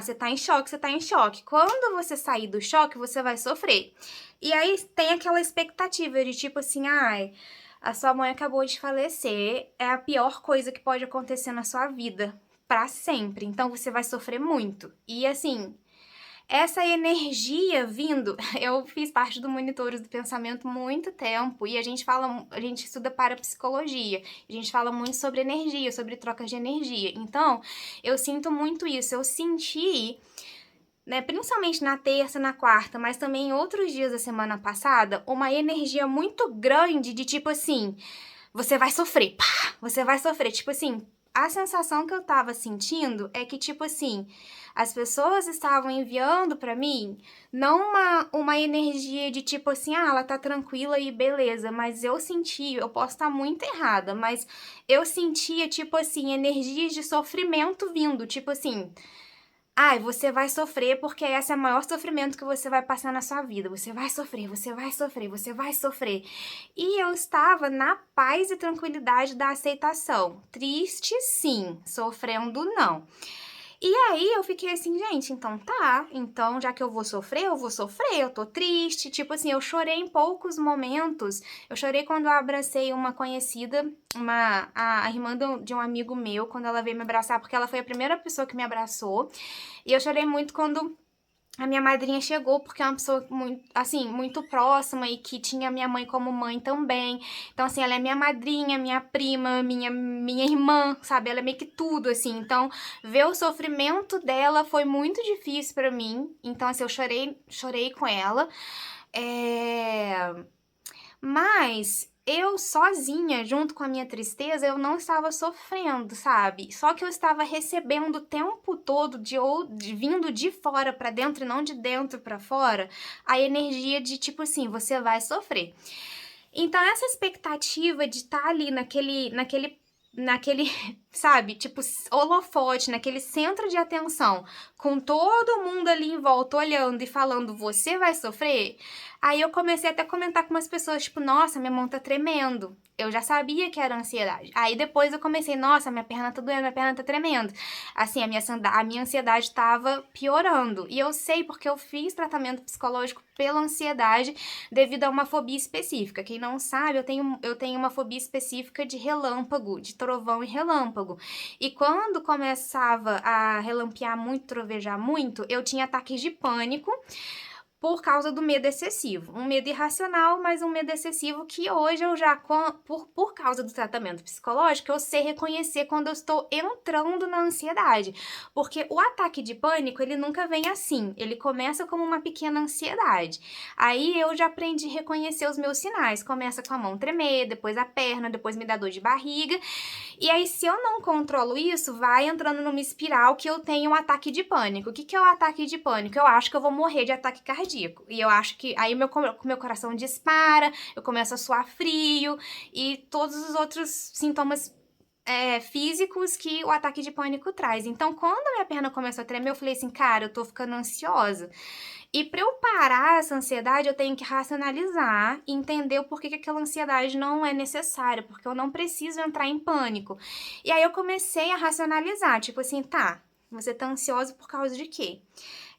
[SPEAKER 1] você tá em choque, você tá em choque. Quando você sair do choque, você vai sofrer. E aí tem aquela expectativa de tipo assim, a sua mãe acabou de falecer, é a pior coisa que pode acontecer na sua vida, pra sempre. Então você vai sofrer muito. E assim, essa energia vindo, eu fiz parte do Monitores do Pensamento muito tempo e a gente estuda parapsicologia, a gente fala muito sobre energia, sobre trocas de energia. Então, eu sinto muito isso, eu senti, né, principalmente na terça, na quarta, mas também em outros dias da semana passada, uma energia muito grande de tipo assim, você vai sofrer, pá, você vai sofrer, tipo assim, a sensação que eu tava sentindo é que, tipo assim, as pessoas estavam enviando pra mim não uma energia de tipo assim, ela tá tranquila e beleza, mas eu senti, eu posso estar muito errada, mas eu sentia, tipo assim, energias de sofrimento vindo, tipo assim, você vai sofrer porque esse é o maior sofrimento que você vai passar na sua vida. Você vai sofrer, você vai sofrer, você vai sofrer. E eu estava na paz e tranquilidade da aceitação. Triste, sim. Sofrendo, não. E aí eu fiquei assim, gente, então tá. Então, já que eu vou sofrer, eu tô triste. Tipo assim, eu chorei em poucos momentos. Eu chorei quando eu abracei uma conhecida, a irmã de um amigo meu, quando ela veio me abraçar, porque ela foi a primeira pessoa que me abraçou. E eu chorei muito quando a minha madrinha chegou, porque é uma pessoa muito, assim, muito próxima e que tinha minha mãe como mãe também. Então, assim, ela é minha madrinha, minha prima, minha irmã, sabe? Ela é meio que tudo, assim. Então, ver o sofrimento dela foi muito difícil pra mim. Então, assim, eu chorei com ela. Mas eu sozinha, junto com a minha tristeza, eu não estava sofrendo, sabe? Só que eu estava recebendo o tempo todo vindo de fora pra dentro e não de dentro pra fora, a energia de tipo assim, você vai sofrer. Então essa expectativa de estar ali naquele, sabe, tipo, holofote, naquele centro de atenção, com todo mundo ali em volta olhando e falando, você vai sofrer? Aí eu comecei até a comentar com umas pessoas, tipo, nossa, minha mão tá tremendo. Eu já sabia que era ansiedade. Aí depois eu comecei, nossa, minha perna tá doendo, minha perna tá tremendo. Assim, a minha ansiedade tava piorando. E eu sei porque eu fiz tratamento psicológico pela ansiedade devido a uma fobia específica. Quem não sabe, eu tenho uma fobia específica de relâmpago, de trovão e relâmpago. E quando começava a relampear muito, trovejar muito, eu tinha ataques de pânico por causa do medo excessivo. Um medo irracional, mas um medo excessivo que hoje eu já, por causa do tratamento psicológico, eu sei reconhecer quando eu estou entrando na ansiedade. Porque o ataque de pânico, ele nunca vem assim. Ele começa como uma pequena ansiedade. Aí eu já aprendi a reconhecer os meus sinais. Começa com a mão tremer, depois a perna, depois me dá dor de barriga. E aí, se eu não controlo isso, vai entrando numa espiral que eu tenho um ataque de pânico. O que é o ataque de pânico? Eu acho que eu vou morrer de ataque cardíaco. E eu acho que aí meu coração dispara, eu começo a suar frio e todos os outros sintomas físicos que o ataque de pânico traz. Então, quando a minha perna começou a tremer, eu falei assim, cara, eu tô ficando ansiosa. E para eu parar essa ansiedade, eu tenho que racionalizar e entender o porquê que aquela ansiedade não é necessária, porque eu não preciso entrar em pânico. E aí eu comecei a racionalizar, tipo assim, tá, você tá ansiosa por causa de quê?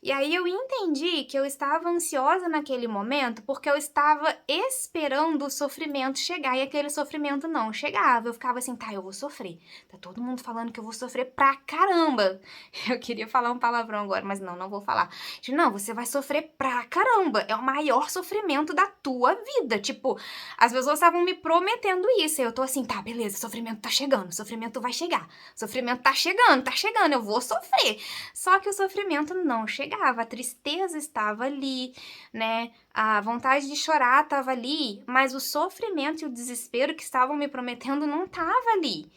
[SPEAKER 1] E aí eu entendi que eu estava ansiosa naquele momento, porque eu estava esperando o sofrimento chegar e aquele sofrimento não chegava. Eu ficava assim, tá, eu vou sofrer. Tá todo mundo falando que eu vou sofrer pra caramba. Eu queria falar um palavrão agora, mas não vou falar. Não, você vai sofrer pra caramba. É o maior sofrimento da tua vida. Tipo, as pessoas estavam me prometendo isso. E eu tô assim, tá, beleza, o sofrimento tá chegando, o sofrimento vai chegar. O sofrimento tá chegando, eu vou sofrer. Só que o sofrimento não chegava, a tristeza estava ali, né? A vontade de chorar estava ali, mas o sofrimento e o desespero que estavam me prometendo não estava ali.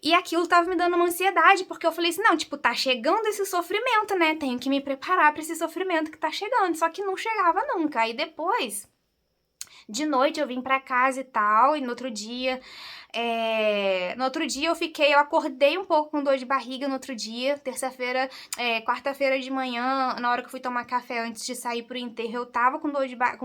[SPEAKER 1] E aquilo tava me dando uma ansiedade, porque eu falei assim, não, tipo, tá chegando esse sofrimento, né? Tenho que me preparar para esse sofrimento que tá chegando. Só que não chegava nunca. Aí depois, de noite eu vim pra casa e tal, e no outro dia eu acordei um pouco com dor de barriga no outro dia, quarta-feira de manhã, na hora que eu fui tomar café antes de sair pro enterro, eu tava com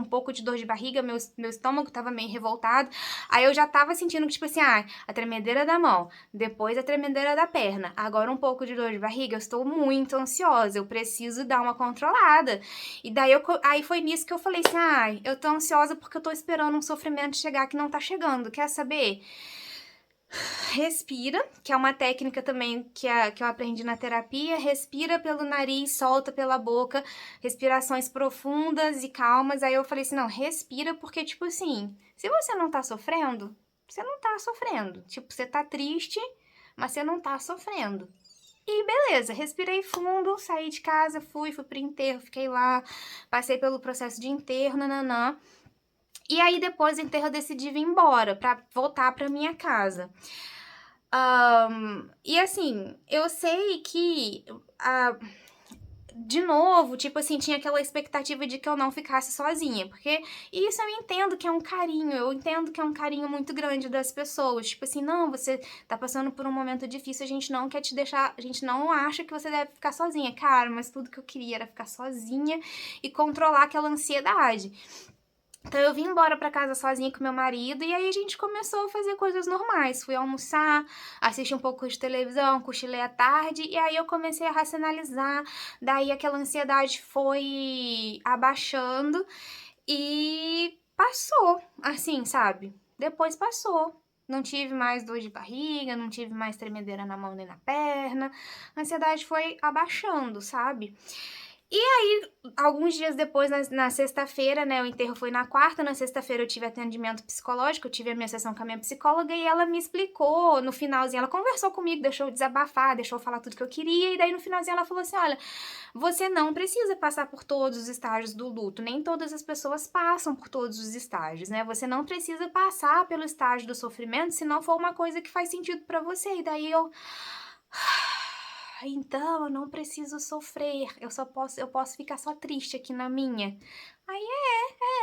[SPEAKER 1] um pouco de dor de barriga, meu estômago tava meio revoltado, aí eu já tava sentindo que, tipo assim, a tremedeira da mão, depois a tremedeira da perna, agora um pouco de dor de barriga, eu estou muito ansiosa, eu preciso dar uma controlada. E daí aí foi nisso que eu falei assim, eu tô ansiosa porque eu tô esperando um sofrimento chegar que não tá chegando, quer saber? Respira, que é uma técnica também que eu aprendi na terapia. Respira pelo nariz, solta pela boca, respirações profundas e calmas. Aí eu falei assim, não, respira, porque, tipo assim, se você não tá sofrendo, você não tá sofrendo. Tipo, você tá triste, mas você não tá sofrendo. E beleza, respirei fundo, saí de casa, fui pro enterro, fiquei lá, passei pelo processo de enterro, nananã. E aí depois do enterro eu decidi vir embora, pra voltar pra minha casa. E assim, eu sei que, de novo, tipo assim, tinha aquela expectativa de que eu não ficasse sozinha, porque isso eu entendo que é um carinho, eu entendo que é um carinho muito grande das pessoas, tipo assim, não, você tá passando por um momento difícil, a gente não quer te deixar, a gente não acha que você deve ficar sozinha, cara, mas tudo que eu queria era ficar sozinha e controlar aquela ansiedade. Então eu vim embora pra casa sozinha com meu marido e aí a gente começou a fazer coisas normais. Fui almoçar, assisti um pouco de televisão, cochilei à tarde e aí eu comecei a racionalizar. Daí aquela ansiedade foi abaixando e passou, assim, sabe? Depois passou. Não tive mais dor de barriga, não tive mais tremedeira na mão nem na perna. A ansiedade foi abaixando, sabe? E aí, alguns dias depois, na sexta-feira, né, o enterro foi na quarta, na sexta-feira eu tive atendimento psicológico, eu tive a minha sessão com a minha psicóloga e ela me explicou, no finalzinho, ela conversou comigo, deixou eu desabafar, deixou eu falar tudo que eu queria, e daí no finalzinho ela falou assim, olha, você não precisa passar por todos os estágios do luto, nem todas as pessoas passam por todos os estágios, né, você não precisa passar pelo estágio do sofrimento se não for uma coisa que faz sentido pra você, e daí eu... Então eu não preciso sofrer, eu posso ficar só triste aqui na minha. Aí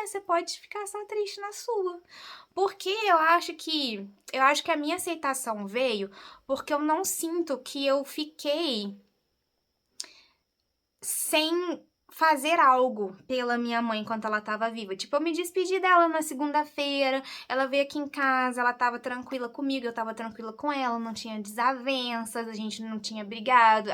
[SPEAKER 1] você pode ficar só triste na sua. Porque eu acho que a minha aceitação veio porque eu não sinto que eu fiquei sem fazer algo pela minha mãe enquanto ela tava viva. Tipo, eu me despedi dela na segunda-feira, ela veio aqui em casa, ela tava tranquila comigo, eu tava tranquila com ela, não tinha desavenças, a gente não tinha brigado.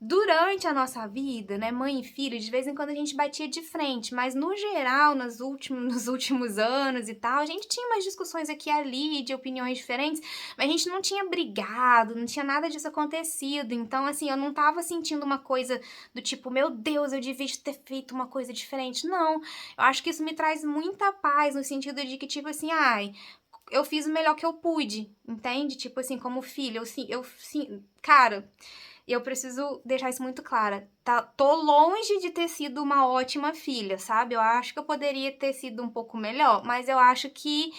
[SPEAKER 1] Durante a nossa vida, né, mãe e filho, de vez em quando a gente batia de frente, mas no geral, nos últimos anos e tal, a gente tinha umas discussões aqui e ali, de opiniões diferentes, mas a gente não tinha brigado, não tinha nada disso acontecido, então, assim, eu não tava sentindo uma coisa do tipo, meu Deus, eu devia ter feito uma coisa diferente, não, eu acho que isso me traz muita paz, no sentido de que, tipo assim, eu fiz o melhor que eu pude, entende? Tipo assim, como filha, cara... E eu preciso deixar isso muito claro. Tô longe de ter sido uma ótima filha, sabe? Eu acho que eu poderia ter sido um pouco melhor, mas eu acho que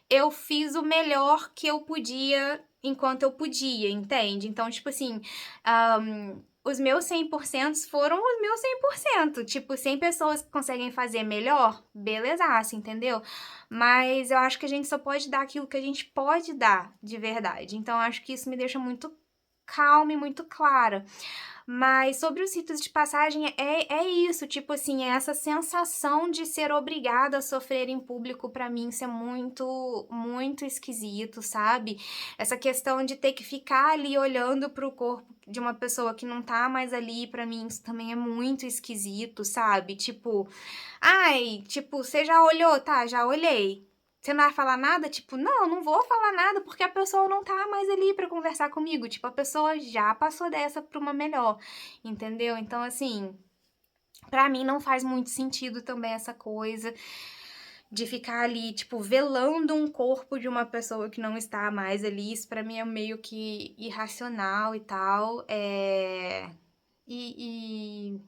[SPEAKER 1] eu fiz o melhor que eu podia enquanto eu podia, entende? Então, tipo assim, os meus 100% foram os meus 100%. Tipo, 100 pessoas que conseguem fazer melhor, belezaça, entendeu? Mas eu acho que a gente só pode dar aquilo que a gente pode dar de verdade. Então, eu acho que isso me deixa muito calma e muito clara. Mas sobre os ritos de passagem, é isso, tipo assim, é essa sensação de ser obrigada a sofrer em público, pra mim, isso é muito, muito esquisito, sabe? Essa questão de ter que ficar ali olhando pro corpo de uma pessoa que não tá mais ali, pra mim isso também é muito esquisito, sabe? Tipo, ai, tipo, você já olhou? Tá, já olhei. Você não vai falar nada? Tipo, não, não vou falar nada porque a pessoa não tá mais ali pra conversar comigo. Tipo, a pessoa já passou dessa pra uma melhor, entendeu? Então, assim, pra mim não faz muito sentido também essa coisa de ficar ali, tipo, velando um corpo de uma pessoa que não está mais ali. Isso pra mim é meio que irracional e tal. E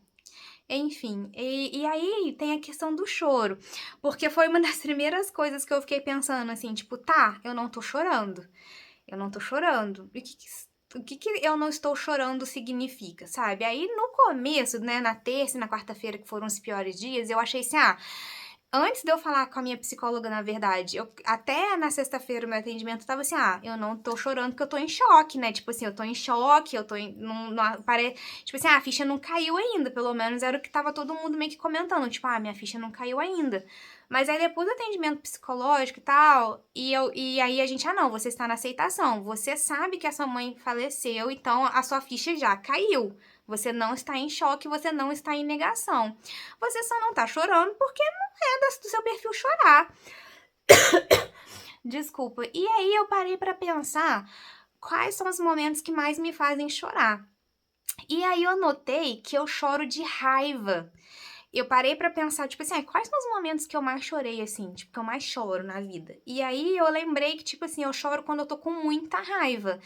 [SPEAKER 1] enfim, e aí tem a questão do choro, porque foi uma das primeiras coisas que eu fiquei pensando assim, tipo, tá, eu não tô chorando, eu não tô chorando. E o que eu não estou chorando significa, sabe? Aí no começo, né, na terça e na quarta-feira, que foram os piores dias, eu achei assim, antes de eu falar com a minha psicóloga, na verdade, até na sexta-feira o meu atendimento tava assim, eu não tô chorando porque eu tô em choque, né? Tipo assim, eu tô em choque, eu tô em. Tipo assim, a ficha não caiu ainda, pelo menos era o que tava todo mundo meio que comentando. Tipo, minha ficha não caiu ainda. Mas aí depois do atendimento psicológico e tal, e aí a gente, não, você está na aceitação. Você sabe que a sua mãe faleceu, então a sua ficha já caiu. Você não está em choque, você não está em negação. Você só não tá chorando porque do seu perfil chorar. Desculpa. E aí eu parei pra pensar quais são os momentos que mais me fazem chorar. E aí eu notei que eu choro de raiva. Eu parei pra pensar, tipo assim, quais são os momentos que eu mais chorei, assim, tipo, que eu mais choro na vida? E aí eu lembrei que, tipo assim, eu choro quando eu tô com muita raiva.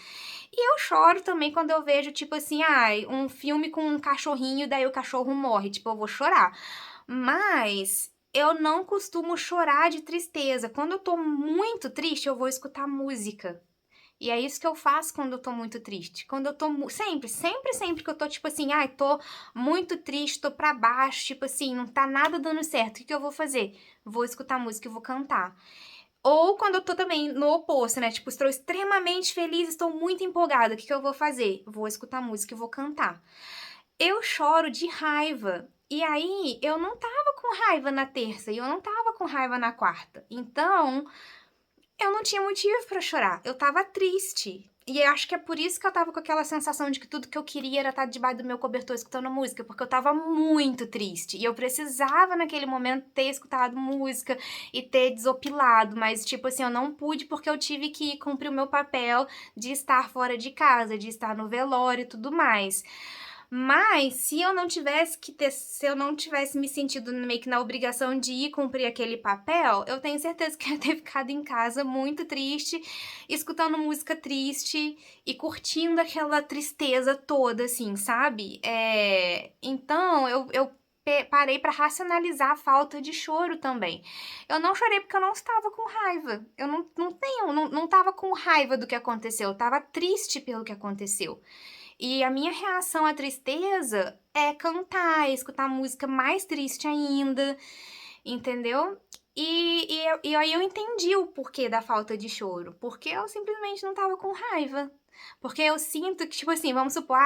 [SPEAKER 1] E eu choro também quando eu vejo, tipo assim, um filme com um cachorrinho, daí o cachorro morre, tipo, eu vou chorar. Mas eu não costumo chorar de tristeza. Quando eu tô muito triste, eu vou escutar música. E é isso que eu faço quando eu tô muito triste. Quando eu tô. Sempre que eu tô, tipo assim, tô muito triste, tô pra baixo, tipo assim, não tá nada dando certo. O que eu vou fazer? Vou escutar música e vou cantar. Ou quando eu tô também no oposto, né? Tipo, estou extremamente feliz, estou muito empolgada. O que eu vou fazer? Vou escutar música e vou cantar. Eu choro de raiva. E aí, eu não tava com raiva na terça e eu não tava com raiva na quarta. Então, eu não tinha motivo pra chorar. Eu tava triste. E eu acho que é por isso que eu tava com aquela sensação de que tudo que eu queria era estar debaixo do meu cobertor escutando música, porque eu tava muito triste. E eu precisava, naquele momento, ter escutado música e ter desopilado. Mas, tipo assim, eu não pude porque eu tive que cumprir o meu papel de estar fora de casa, de estar no velório e tudo mais. Mas se eu não tivesse me sentido meio que na obrigação de ir cumprir aquele papel, eu tenho certeza que eu ia ter ficado em casa muito triste, escutando música triste e curtindo aquela tristeza toda, assim, sabe? Então eu parei pra racionalizar a falta de choro também. Eu não chorei porque eu não estava com raiva. Eu não tava com raiva do que aconteceu, eu tava triste pelo que aconteceu. E a minha reação à tristeza é cantar, escutar música mais triste ainda, entendeu? E aí eu entendi o porquê da falta de choro. Porque eu simplesmente não tava com raiva. Porque eu sinto que, tipo assim, vamos supor,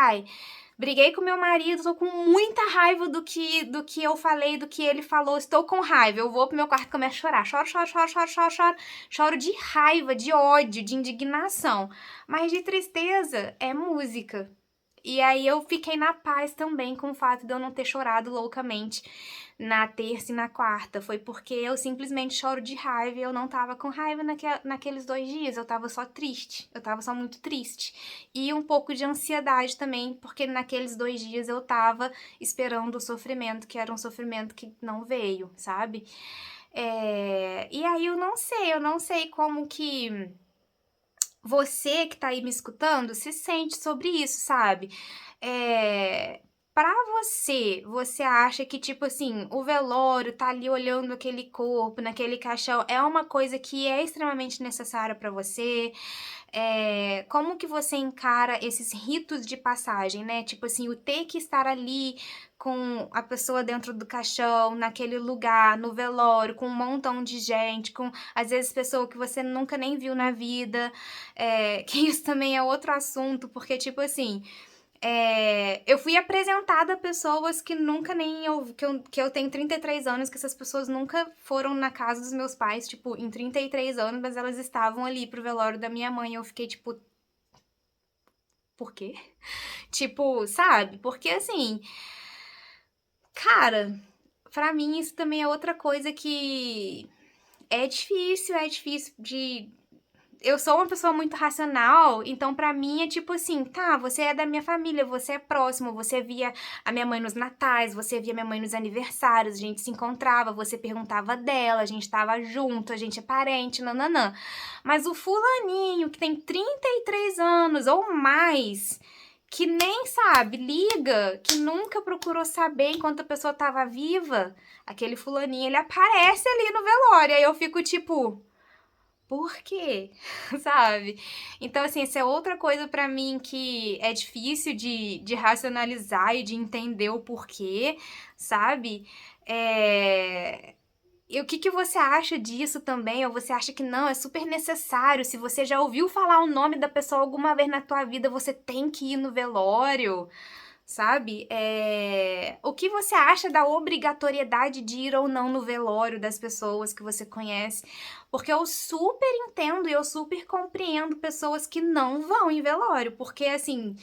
[SPEAKER 1] briguei com meu marido, tô com muita raiva do que eu falei, do que ele falou, estou com raiva. Eu vou pro meu quarto e começo a chorar. Choro, choro, choro, choro, choro, choro. Choro de raiva, de ódio, de indignação. Mas de tristeza é música. E aí eu fiquei na paz também com o fato de eu não ter chorado loucamente na terça e na quarta. Foi porque eu simplesmente choro de raiva e eu não tava com raiva naqueles 2 dias. Eu tava só triste. Eu tava só muito triste. E um pouco de ansiedade também, porque naqueles 2 dias eu tava esperando o sofrimento, que era um sofrimento que não veio, sabe? E aí eu não sei como que você que tá aí me escutando se sente sobre isso, sabe? Pra você acha que, tipo assim, o velório tá ali olhando aquele corpo, naquele caixão, é uma coisa que é extremamente necessária pra você? Como que você encara esses ritos de passagem, né? Tipo assim, o ter que estar ali com a pessoa dentro do caixão, naquele lugar, no velório, com um montão de gente, com às vezes pessoa que você nunca nem viu na vida, que isso também é outro assunto, porque tipo assim, eu fui apresentada a pessoas que nunca nem eu, que eu tenho 33 anos, que essas pessoas nunca foram na casa dos meus pais, tipo, em 33 anos, mas elas estavam ali pro velório da minha mãe. Eu fiquei tipo, por quê? Tipo, sabe? Porque assim, cara, pra mim isso também é outra coisa que é difícil de eu sou uma pessoa muito racional, então pra mim é tipo assim, tá, você é da minha família, você é próximo, você via a minha mãe nos natais, você via minha mãe nos aniversários, a gente se encontrava, você perguntava dela, a gente tava junto, a gente é parente, nananã. Mas o fulaninho que tem 33 anos ou mais, que nem sabe, liga, que nunca procurou saber enquanto a pessoa tava viva, aquele fulaninho, ele aparece ali no velório, aí eu fico tipo, por quê? Sabe? Então, assim, essa é outra coisa pra mim que é difícil de racionalizar e de entender o porquê, sabe? E o que que você acha disso também? Ou você acha que não, é super necessário? Se você já ouviu falar o nome da pessoa alguma vez na tua vida, você tem que ir no velório, sabe? O que você acha da obrigatoriedade de ir ou não no velório das pessoas que você conhece? Porque eu super entendo e eu super compreendo pessoas que não vão em velório, porque assim,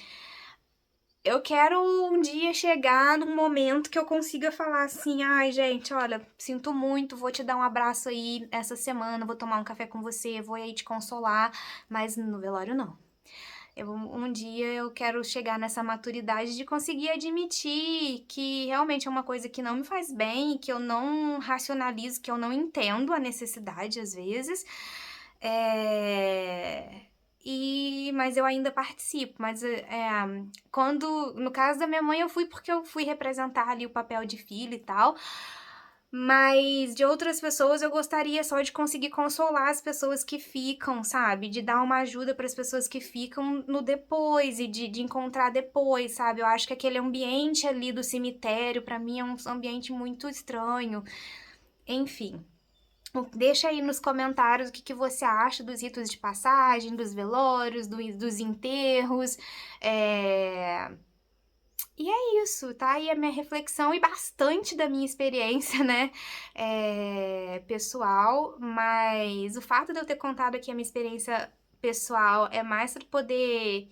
[SPEAKER 1] eu quero um dia chegar num momento que eu consiga falar assim: ai, gente, olha, sinto muito, vou te dar um abraço aí essa semana, vou tomar um café com você, vou aí te consolar, mas no velório não. Um dia eu quero chegar nessa maturidade de conseguir admitir que realmente é uma coisa que não me faz bem, que eu não racionalizo, que eu não entendo a necessidade às vezes. Mas eu ainda participo. Mas quando, no caso da minha mãe, eu fui porque eu fui representar ali o papel de filha e tal. Mas de outras pessoas eu gostaria só de conseguir consolar as pessoas que ficam, sabe? De dar uma ajuda para as pessoas que ficam no depois e de encontrar depois, sabe? Eu acho que aquele ambiente ali do cemitério, para mim, é um ambiente muito estranho. Enfim. Deixa aí nos comentários o que você acha dos ritos de passagem, dos velórios, dos enterros. E é isso, tá? Aí a minha reflexão e bastante da minha experiência, né, pessoal, mas o fato de eu ter contado aqui a minha experiência pessoal é mais para poder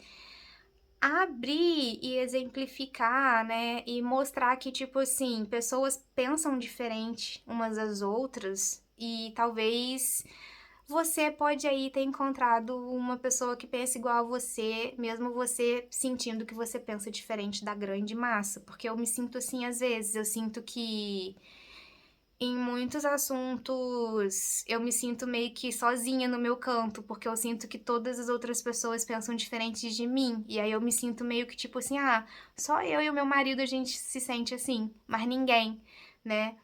[SPEAKER 1] abrir e exemplificar, né, e mostrar que, tipo assim, pessoas pensam diferente umas das outras e talvez você pode aí ter encontrado uma pessoa que pensa igual a você, mesmo você sentindo que você pensa diferente da grande massa, porque eu me sinto assim às vezes, eu sinto que em muitos assuntos eu me sinto meio que sozinha no meu canto, porque eu sinto que todas as outras pessoas pensam diferente de mim, e aí eu me sinto meio que tipo assim, só eu e o meu marido a gente se sente assim, mas ninguém, né?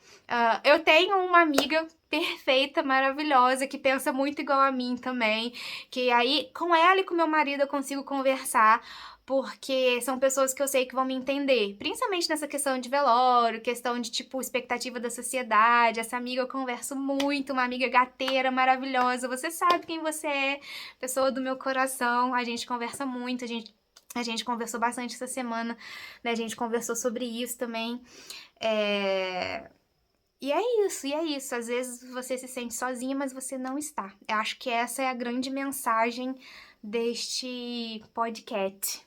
[SPEAKER 1] Eu tenho uma amiga perfeita, maravilhosa, que pensa muito igual a mim também, que aí com ela e com meu marido eu consigo conversar, porque são pessoas que eu sei que vão me entender, principalmente nessa questão de velório, questão de, tipo, expectativa da sociedade. Essa amiga eu converso muito, uma amiga gateira maravilhosa, você sabe quem você é, pessoa do meu coração, a gente conversa muito, a gente conversou bastante essa semana, né, a gente conversou sobre isso também, E é isso, às vezes você se sente sozinha, mas você não está. Eu acho que essa é a grande mensagem deste podcast.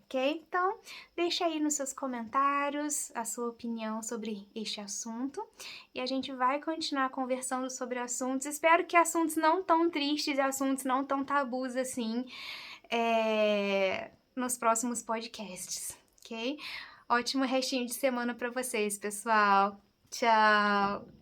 [SPEAKER 1] Ok? Então, deixa aí nos seus comentários a sua opinião sobre este assunto e a gente vai continuar conversando sobre assuntos. Espero que assuntos não tão tristes e assuntos não tão tabus assim nos próximos podcasts, ok? Ótimo restinho de semana para vocês, pessoal. Tchau!